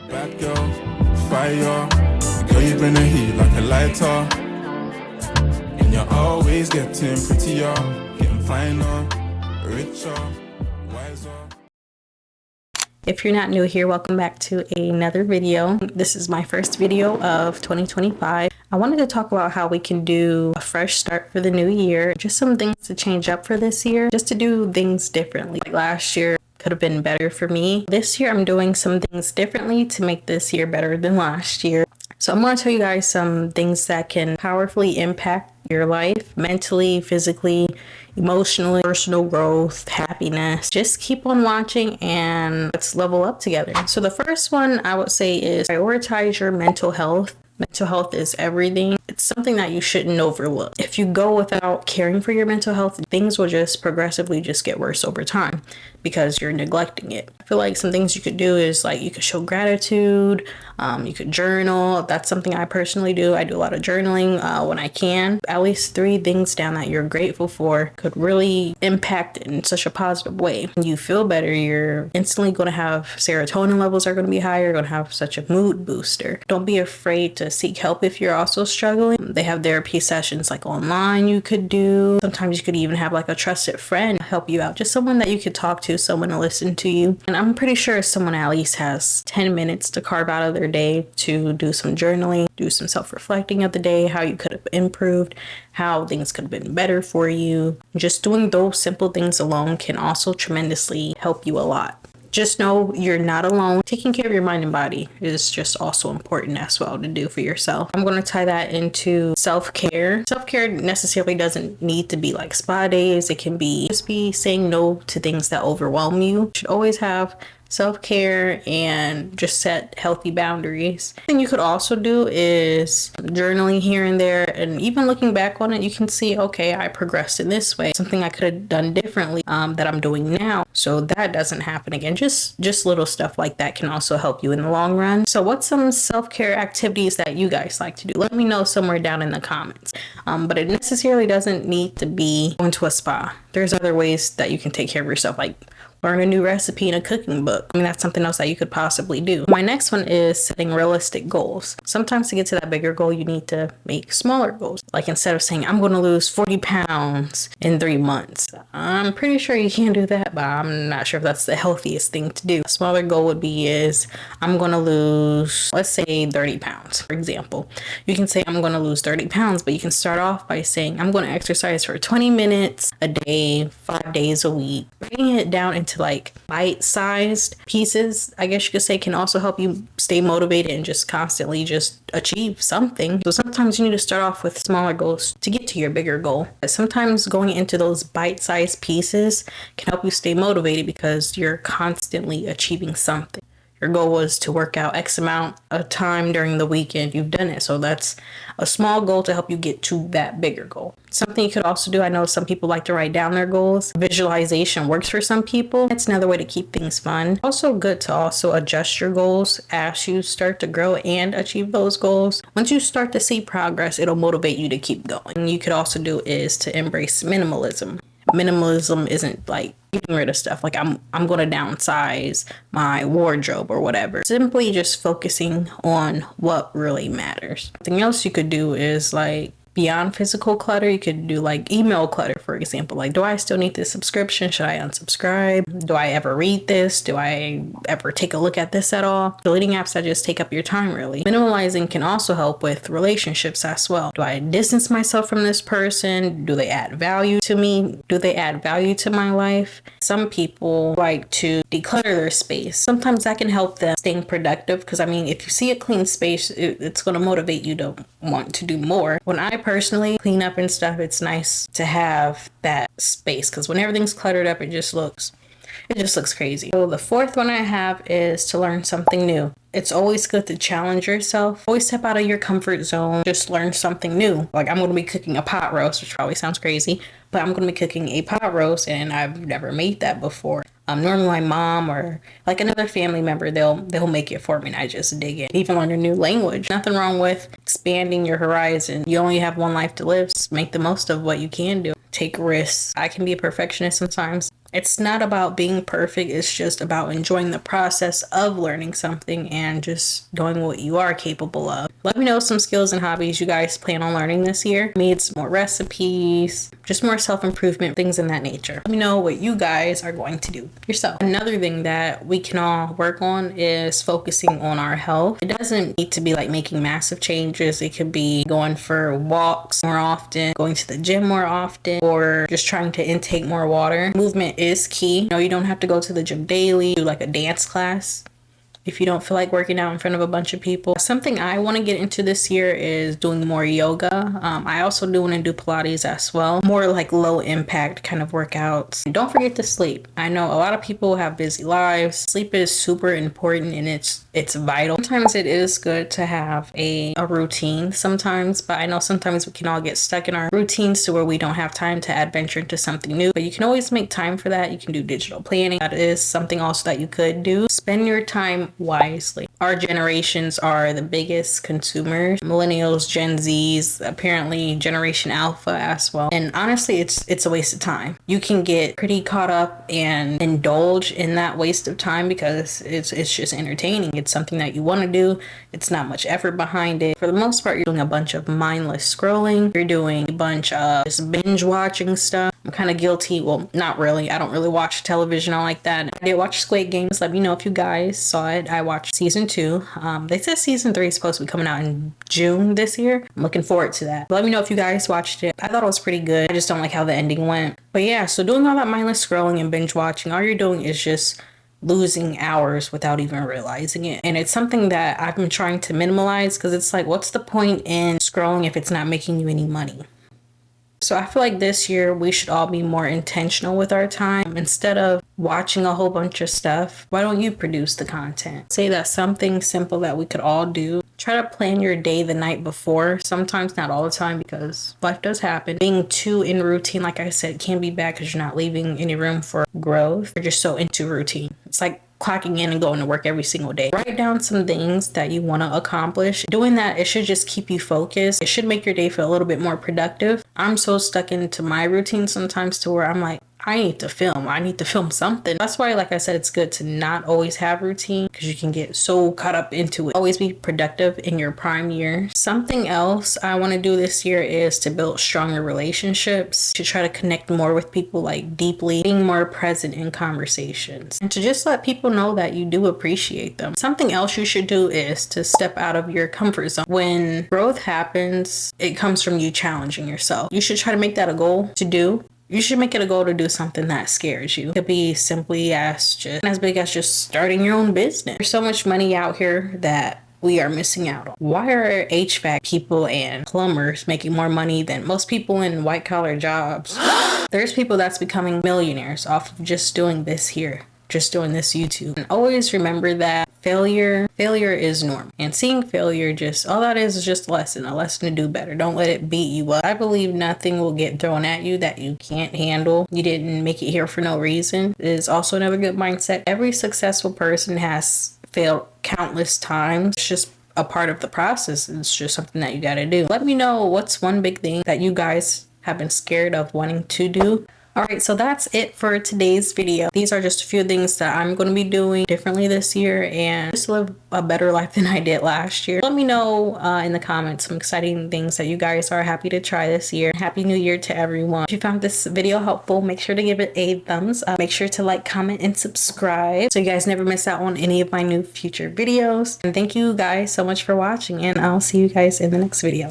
Bad girl, fire. Girl, you bring the heat like a lighter. And you're always getting prettier, getting finer, richer, wiser. If you're not new here, welcome back to another video. This is my first video of 2025. I wanted to talk about how we can do a fresh start for the new year. Just some things to change up for this year, just to do things differently. Like last year could have been better for me. This year I'm doing some things differently to make this year better than last year. So I'm going to tell you guys some things that can powerfully impact your life mentally, physically, emotionally, personal growth, happiness. Just keep on watching and let's level up together. So the first one I would say is prioritize your mental health. Mental health is everything. It's something that you shouldn't overlook. If you go without caring for your mental health, things will just progressively just get worse over time because you're neglecting it. I feel like some things you could do is like you could show gratitude, you could journal. That's something I personally do. I do a lot of journaling when I can. At least 3 things down that you're grateful for could really impact it in such a positive way. When you feel better, you're instantly going to have serotonin levels are going to be higher. You're going to have such a mood booster. Don't be afraid to seek help if you're also struggling. They have therapy sessions like online you could do. Sometimes you could even have like a trusted friend help you out. Just someone that you could talk to, someone to listen to you. And I'm pretty sure someone at least has 10 minutes to carve out of their day to do some journaling, do some self-reflecting of the day, how you could have improved, how things could have been better for you. Just doing those simple things alone can also tremendously help you a lot. Just know you're not alone. Taking care of your mind and body is just also important as well to do for yourself. I'm going to tie that into self-care. Self-care necessarily doesn't need to be like spa days. It can be just be saying no to things that overwhelm you. You should always have self-care and just set healthy boundaries. Thing you could also do is journaling here and there, and even looking back on it, you can see, okay, I progressed in this way. Something I could have done differently that I'm doing now, so that doesn't happen again. Just little stuff like that can also help you in the long run. So what's some self-care activities that you guys like to do? Let me know somewhere down in the comments. But it necessarily doesn't need to be going to a spa. There's other ways that you can take care of yourself, like learn a new recipe in a cooking book. I mean, that's something else that you could possibly do. My next one is setting realistic goals. Sometimes to get to that bigger goal, you need to make smaller goals. Like instead of saying, I'm going to lose 40 pounds in 3 months. I'm pretty sure you can do that, but I'm not sure if that's the healthiest thing to do. A smaller goal would be I'm going to lose, let's say 30 pounds, for example. You can say, I'm going to lose 30 pounds, but you can start off by saying, I'm going to exercise for 20 minutes a day, 5 days a week. Breaking it down into like bite-sized pieces, I guess you could say, can also help you stay motivated and just constantly just achieve something. So sometimes you need to start off with smaller goals to get to your bigger goal. But sometimes going into those bite-sized pieces can help you stay motivated because you're constantly achieving something. Your goal was to work out X amount of time during the weekend. You've done it. So that's a small goal to help you get to that bigger goal. Something you could also do, I know some people like to write down their goals. Visualization works for some people. It's another way to keep things fun. Also good to also adjust your goals as you start to grow and achieve those goals. Once you start to see progress, it'll motivate you to keep going. And you could also do is to embrace minimalism. Minimalism isn't like getting rid of stuff like I'm going to downsize my wardrobe or whatever. Simply just focusing on what really matters. Something else you could do is like beyond physical clutter, you could do like email clutter, for example. Like, do I still need this subscription? Should I unsubscribe? Do I ever read this? Do I ever take a look at this at all? Deleting apps that just take up your time, really. Minimalizing can also help with relationships as well. Do I distance myself from this person? Do they add value to me? Do they add value to my life? Some people like to declutter their space. Sometimes that can help them staying productive because, I mean, if you see a clean space, it's going to motivate you to want to do more. When I personally clean up and stuff, it's nice to have that space because when everything's cluttered up, it just looks crazy. So the fourth one I have is to learn something new. It's always good to challenge yourself. Always step out of your comfort zone. Just learn something new. Like I'm going to be cooking a pot roast, which probably sounds crazy, but I'm going to be cooking a pot roast and I've never made that before. Normally my mom or like another family member, they'll make it for me and I just dig in. Even learn a new language. Nothing wrong with expanding your horizon. You only have one life to live. So make the most of what you can do. Take risks. I can be a perfectionist sometimes. It's not about being perfect. It's just about enjoying the process of learning something and just doing what you are capable of. Let me know some skills and hobbies you guys plan on learning this year. For me, it's more recipes, just more self-improvement, things in that nature. Let me know what you guys are going to do yourself. Another thing that we can all work on is focusing on our health. It doesn't need to be like making massive changes. It could be going for walks more often, going to the gym more often, or just trying to intake more water. Movement is key. You don't have to go to the gym daily, do like a dance class if you don't feel like working out in front of a bunch of people. Something I want to get into this year is doing more yoga. I also do want to do Pilates as well. More like low impact kind of workouts. Don't forget to sleep. I know a lot of people have busy lives. Sleep is super important and it's vital. Sometimes it is good to have a routine sometimes, but I know sometimes we can all get stuck in our routines to where we don't have time to adventure into something new. But you can always make time for that. You can do digital planning. That is something also that you could do. Spend your time wisely. Our generations are the biggest consumers. Millennials, Gen Zs, apparently Generation Alpha as well. And honestly, it's a waste of time. You can get pretty caught up and indulge in that waste of time because it's just entertaining. It's something that you want to do. It's not much effort behind it. For the most part, you're doing a bunch of mindless scrolling. You're doing a bunch of just binge watching stuff. I'm kind of guilty. Well, not really. I don't really watch television like that. I did watch Squid Games. Let me know if you guys saw it. I watched season 2. They said season 3 is supposed to be coming out in June this year. I'm looking forward to that. Let me know if you guys watched it. I thought it was pretty good. I just don't like how the ending went. But yeah, so doing all that mindless scrolling and binge watching, all you're doing is just losing hours without even realizing it. And it's something that I've been trying to minimalize because it's like, what's the point in scrolling if it's not making you any money? So I feel like this year we should all be more intentional with our time. Instead of watching a whole bunch of stuff, why don't you produce the content? Say that's something simple that we could all do. Try to plan your day the night before. Sometimes, not all the time, because life does happen. Being too in routine, like I said, can be bad because you're not leaving any room for growth. You're just so into routine. It's like clocking in and going to work every single day. Write down some things that you want to accomplish. Doing that, it should just keep you focused. It should make your day feel a little bit more productive. I'm so stuck into my routine sometimes to where I'm like, I need to film something. That's why, like I said, it's good to not always have routine because you can get so caught up into it. Always be productive in your prime year. Something else I want to do this year is to build stronger relationships, to try to connect more with people like deeply, being more present in conversations, and to just let people know that you do appreciate them. Something else you should do is to step out of your comfort zone. When growth happens, it comes from you challenging yourself. You should try to make that a goal to do. You should make it a goal to do something that scares you. It could be simply as big as just starting your own business. There's so much money out here that we are missing out on. Why are HVAC people and plumbers making more money than most people in white collar jobs? There's people that's becoming millionaires off of just doing this here. Just doing this YouTube. And always remember that failure is normal. And seeing failure, all that is just a lesson to do better. Don't let it beat you up. I believe nothing will get thrown at you that you can't handle. You didn't make it here for no reason. It is also another good mindset. Every successful person has failed countless times. It's just a part of the process. It's just something that you got to do. Let me know what's one big thing that you guys have been scared of wanting to do. Alright, so that's it for today's video. These are just a few things that I'm going to be doing differently this year and just live a better life than I did last year. Let me know in the comments some exciting things that you guys are happy to try this year. Happy New Year to everyone. If you found this video helpful, make sure to give it a thumbs up. Make sure to like, comment, and subscribe so you guys never miss out on any of my new future videos. And thank you guys so much for watching, and I'll see you guys in the next video.